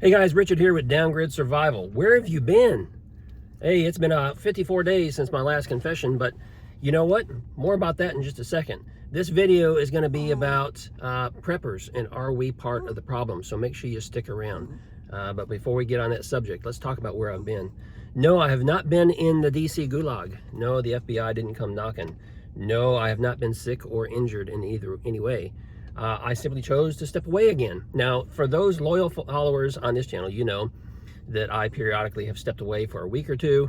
Hey guys, Richard here with Downgrid Survival. Where have you been? Hey, it's been 54 days since my last confession, but you know what? More about that in just a second. This video is going to be about preppers, and are we part of the problem? So make sure you stick around. But before we get on that subject, let's talk about where I've been. No, I have not been in the DC gulag. No, the FBI didn't come knocking. No, I have not been sick or injured in any way. I simply chose to step away again. Now, for those loyal followers on this channel, you know that I periodically have stepped away for a week or two,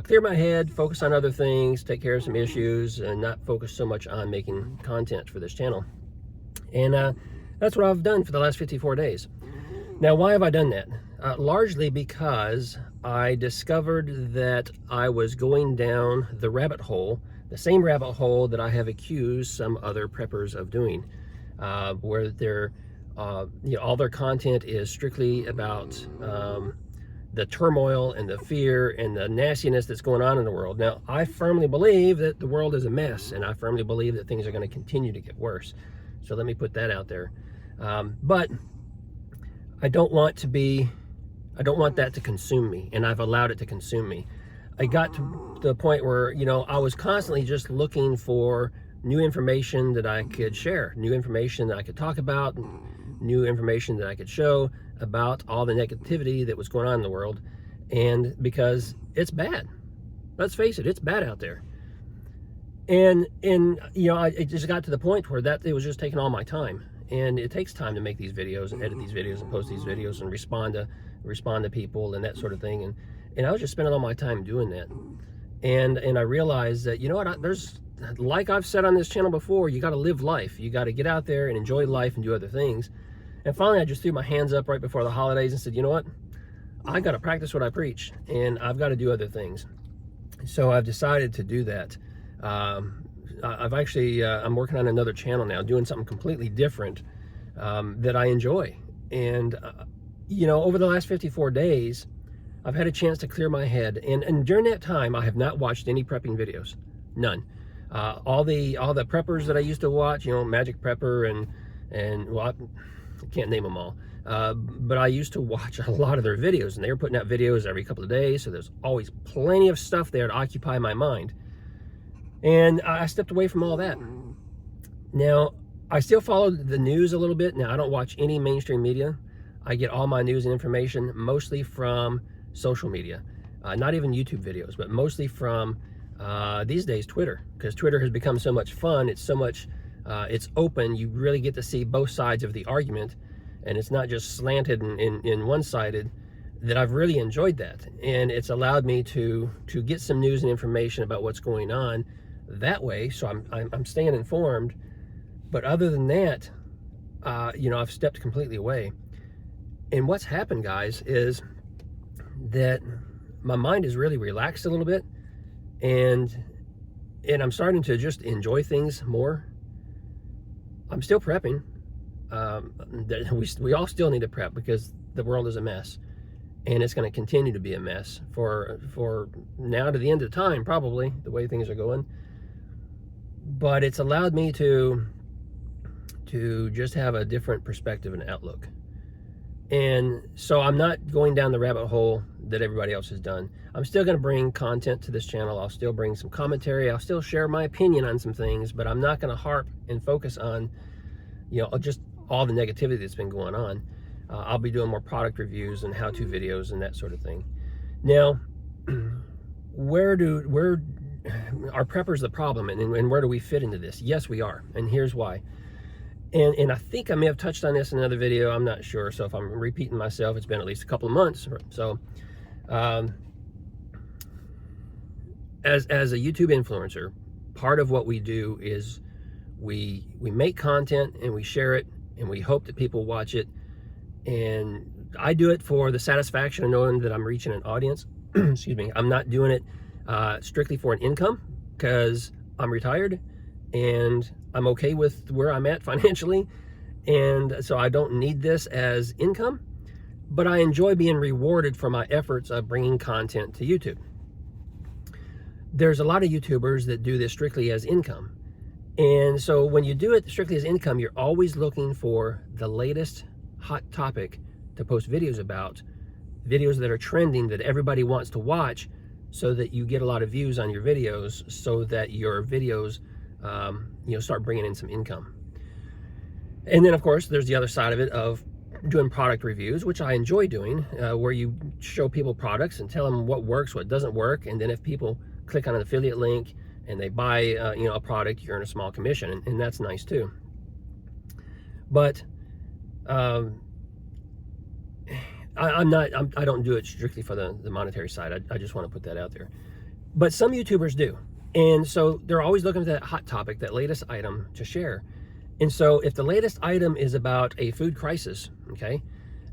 clear my head, focus on other things, take care of some issues, and not focus so much on making content for this channel. And that's what I've done for the last 54 days. Now, why have I done that? Largely because I discovered that I was going down the rabbit hole, the same rabbit hole that I have accused some other preppers of doing. Where they're, all their content is strictly about the turmoil and the fear and the nastiness that's going on in the world. Now, I firmly believe that the world is a mess, and I firmly believe that things are going to continue to get worse. So let me put that out there. But I don't want that to consume me, and I've allowed it to consume me. I got to the point where, I was constantly just looking for new information that I could share, new information that I could talk about, new information that I could show about all the negativity that was going on in the world. And because it's bad, let's face it, it's bad out there. And it just got to the point where it was just taking all my time. And it takes time to make these videos and edit these videos and post these videos and respond to people and that sort of thing. And I was just spending all my time doing that. And I realized that, like I've said on this channel before, you got to live life. You got to get out there and enjoy life and do other things. And finally, I just threw my hands up right before the holidays and said, you know what? I got to practice what I preach, and I've got to do other things. So I've decided to do that. I'm working on another channel now, doing something completely different that I enjoy. And, over the last 54 days, I've had a chance to clear my head. And during that time, I have not watched any prepping videos. None. All the preppers that I used to watch, Magic Prepper and well, I can't name them all, but I used to watch a lot of their videos, and they were putting out videos every couple of days, so there's always plenty of stuff there to occupy my mind. And I stepped away from all that. Now, I still follow the news a little bit. Now, I don't watch any mainstream media. I get all my news and information mostly from social media, not even YouTube videos, but mostly from these days Twitter, because Twitter has become so much fun. It's so much it's open. You really get to see both sides of the argument, and it's not just slanted and one-sided. That I've really enjoyed that, and it's allowed me to get some news and information about what's going on that way. So I'm staying informed. But other than that, I've stepped completely away. And what's happened, guys, is that my mind is really relaxed a little bit. And I'm starting to just enjoy things more. I'm still prepping. We all still need to prep because the world is a mess, and it's going to continue to be a mess for now to the end of time, probably, the way things are going. But it's allowed me to just have a different perspective and outlook. And so I'm not going down the rabbit hole that everybody else has done. I'm still going to bring content to this channel. I'll still bring some commentary. I'll still share my opinion on some things, but I'm not going to harp and focus on, just all the negativity that's been going on. I'll be doing more product reviews and how-to videos and that sort of thing. Now, where are preppers the problem, and where do we fit into this? Yes, we are, and here's why. And I think I may have touched on this in another video. I'm not sure. So if I'm repeating myself, it's been at least a couple of months. So as a YouTube influencer, part of what we do is we make content and we share it, and we hope that people watch it. And I do it for the satisfaction of knowing that I'm reaching an audience. Excuse me. I'm not doing it strictly for an income, because I'm retired and I'm okay with where I'm at financially, and so I don't need this as income, but I enjoy being rewarded for my efforts of bringing content to YouTube. There's a lot of YouTubers that do this strictly as income, and so when you do it strictly as income, you're always looking for the latest hot topic to post videos about, videos that are trending that everybody wants to watch, so that you get a lot of views on your videos, so that your videos start bringing in some income. And then of course there's the other side of it of doing product reviews, which I enjoy doing, where you show people products and tell them what works, what doesn't work, and then if people click on an affiliate link and they buy a product, you earn a small commission, and that's nice too. But I don't do it strictly for the monetary side. I just want to put that out there. But some YouTubers do, and so they're always looking for that hot topic, that latest item to share. And so if the latest item is about a food crisis, okay,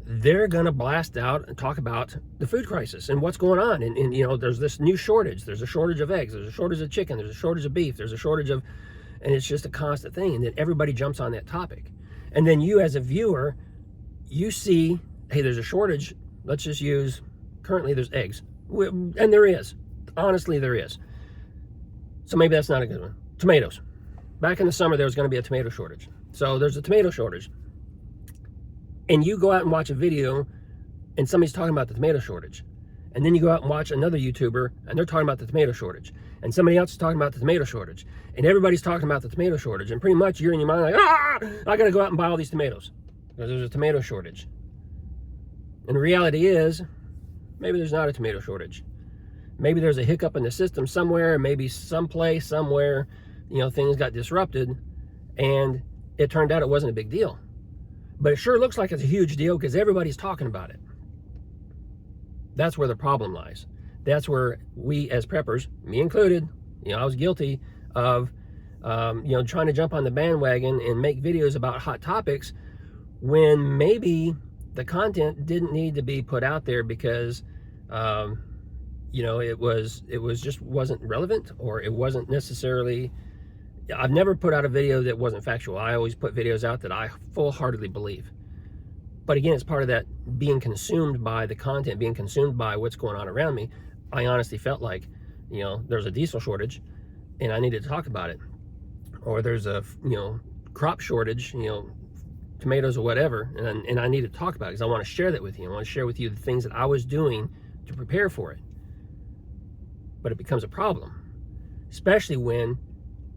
they're gonna blast out and talk about the food crisis and what's going on. And there's this new shortage. There's a shortage of eggs. There's a shortage of chicken. There's a shortage of beef. There's a shortage of, and it's just a constant thing. And then everybody jumps on that topic. And then you as a viewer, you see, hey, there's a shortage. Let's just use, currently there's eggs. And there is, honestly there is. So maybe that's not a good one. Tomatoes. Back in the summer, there was going to be a tomato shortage. So there's a tomato shortage. And you go out and watch a video and somebody's talking about the tomato shortage. And then you go out and watch another YouTuber and they're talking about the tomato shortage. And somebody else is talking about the tomato shortage. And everybody's talking about the tomato shortage. And pretty much you're in your mind like, I got to go out and buy all these tomatoes because there's a tomato shortage. And the reality is, maybe there's not a tomato shortage. Maybe there's a hiccup in the system somewhere, maybe someplace, somewhere, things got disrupted, and it turned out it wasn't a big deal. But it sure looks like it's a huge deal because everybody's talking about it. That's where the problem lies. That's where we as preppers, me included, I was guilty of, trying to jump on the bandwagon and make videos about hot topics when maybe the content didn't need to be put out there because, it was just wasn't relevant, or it wasn't necessarily. I've never put out a video that wasn't factual. I always put videos out that I full-heartedly believe. But again, it's part of that being consumed by the content, being consumed by what's going on around me. I honestly felt like, there's a diesel shortage and I needed to talk about it. Or there's a, crop shortage, tomatoes or whatever, and I need to talk about it because I want to share that with you. I want to share with you the things that I was doing to prepare for it. But it becomes a problem, especially when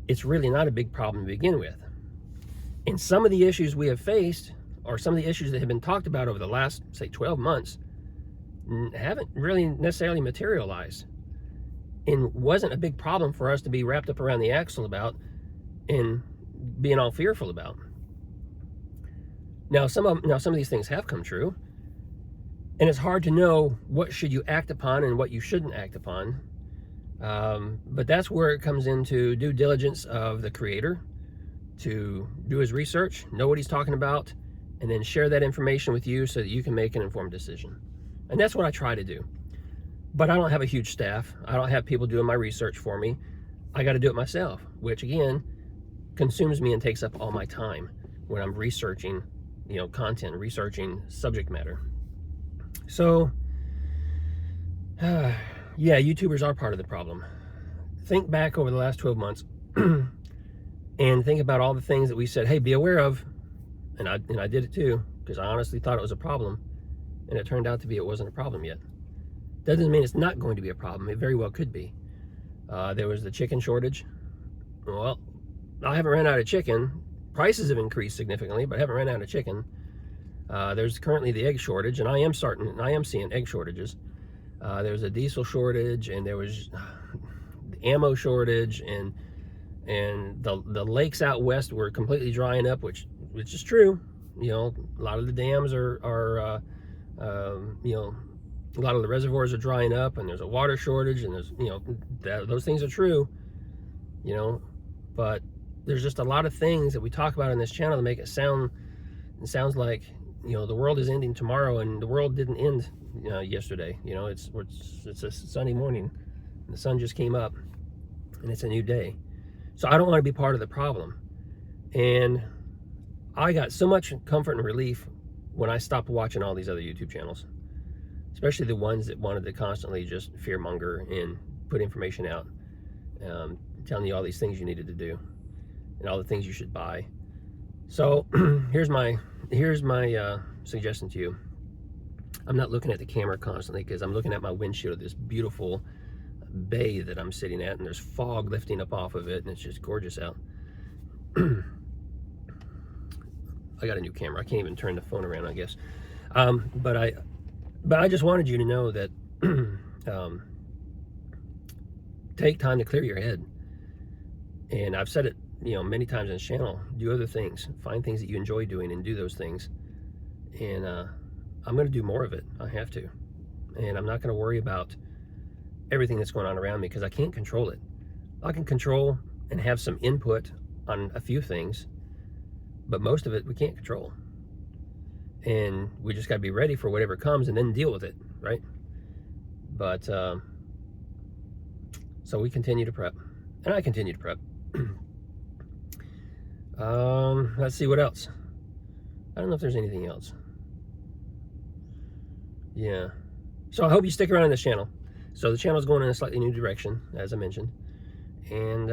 it's really not a big problem to begin with. And some of the issues we have faced, or some of the issues that have been talked about over the last, say, 12 months, haven't really necessarily materialized, and wasn't a big problem for us to be wrapped up around the axle about and being all fearful about. Now some of these things have come true, and it's hard to know what should you act upon and what you shouldn't act upon. But that's where it comes into due diligence of the creator to do his research, know what he's talking about, and then share that information with you so that you can make an informed decision. And that's what I try to do. But I don't have a huge staff. I don't have people doing my research for me. I got to do it myself, which again consumes me and takes up all my time when I'm researching, content, researching subject matter. So, yeah, YouTubers are part of the problem. Think back over the last 12 months and think about all the things that we said, hey, be aware of. And I did it too, because I honestly thought it was a problem. And it turned out to be it wasn't a problem yet. That doesn't mean it's not going to be a problem. It very well could be. There was the chicken shortage. Well, I haven't ran out of chicken. Prices have increased significantly, but I haven't ran out of chicken. There's currently the egg shortage, and I am seeing egg shortages. There's a diesel shortage, and there was the ammo shortage, and the lakes out west were completely drying up, which is true. A lot of the dams are a lot of the reservoirs are drying up, and there's a water shortage, and there's those things are true. But there's just a lot of things that we talk about on this channel to make it sounds like the world is ending tomorrow, and the world didn't end yesterday. It's a sunny morning, and the sun just came up, and it's a new day. So I don't want to be part of the problem. And I got so much comfort and relief when I stopped watching all these other YouTube channels, especially the ones that wanted to constantly just fearmonger and put information out, telling you all these things you needed to do and all the things you should buy. So here's my suggestion to you. I'm not looking at the camera constantly because I'm looking at my windshield of this beautiful bay that I'm sitting at, and there's fog lifting up off of it, and it's just gorgeous out. I got a new camera. I can't even turn the phone around, I guess. But I just wanted you to know that take time to clear your head. And I've said it, many times on this channel. Do other things. Find things that you enjoy doing and do those things. And I'm going to do more of it. I have to. And I'm not going to worry about everything that's going on around me because I can't control it. I can control and have some input on a few things, but most of it we can't control. And we just got to be ready for whatever comes and then deal with it, right? But so we continue to prep, and I continue to prep. Let's see what else. I don't know if there's anything else. Yeah. So I hope you stick around on this channel. So the channel is going in a slightly new direction, as I mentioned. And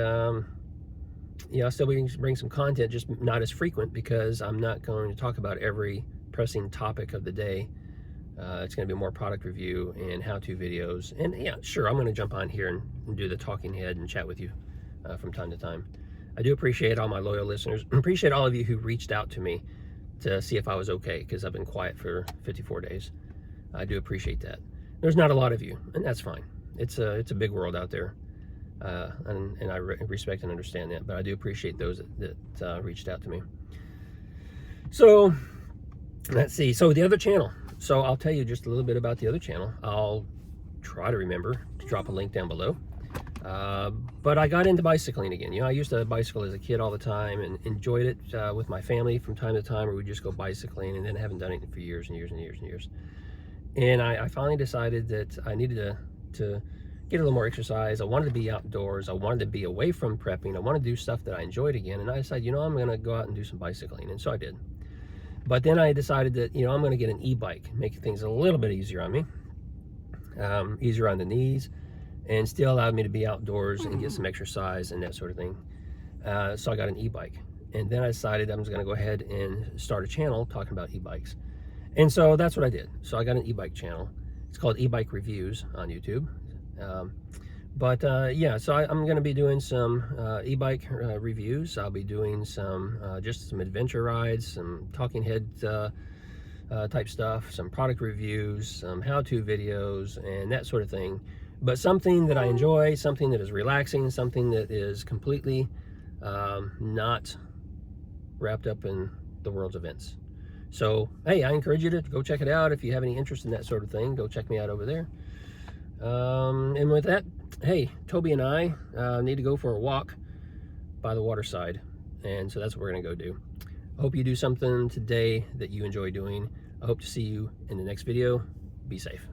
yeah, I'll still bring some content, just not as frequent, because I'm not going to talk about every pressing topic of the day. It's going to be more product review and how-to videos. And yeah, sure, I'm going to jump on here and do the talking head and chat with you from time to time. I do appreciate all my loyal listeners. I appreciate all of you who reached out to me to see if I was okay, because I've been quiet for 54 days. I do appreciate that. There's not a lot of you, and that's fine. It's a big world out there, and I respect and understand that. But I do appreciate those that reached out to me. So let's see. So the other channel. So I'll tell you just a little bit about the other channel. I'll try to remember to drop a link down below. But I got into bicycling again. I used to bicycle as a kid all the time and enjoyed it with my family from time to time, where we'd just go bicycling, and then haven't done it for years and years and years and years. And I finally decided that I needed to get a little more exercise. I wanted to be outdoors. I wanted to be away from prepping. I wanted to do stuff that I enjoyed again. And I decided, I'm going to go out and do some bicycling. And so I did. But then I decided that, I'm going to get an e-bike, make things a little bit easier on me, easier on the knees, and still allowed me to be outdoors and get some exercise and that sort of thing. So I got an e-bike. And then I decided I was going to go ahead and start a channel talking about e-bikes. And so that's what I did. So I got an e-bike channel. It's called E-Bike Reviews on YouTube. Yeah, so I'm going to be doing some e-bike reviews. I'll be doing some just some adventure rides, some talking head type stuff, some product reviews, some how-to videos, and that sort of thing. But something that I enjoy, something that is relaxing, something that is completely not wrapped up in the world's events. So, hey, I encourage you to go check it out. If you have any interest in that sort of thing, go check me out over there. And with that, hey, Toby and I need to go for a walk by the waterside. And so that's what we're going to go do. I hope you do something today that you enjoy doing. I hope to see you in the next video. Be safe.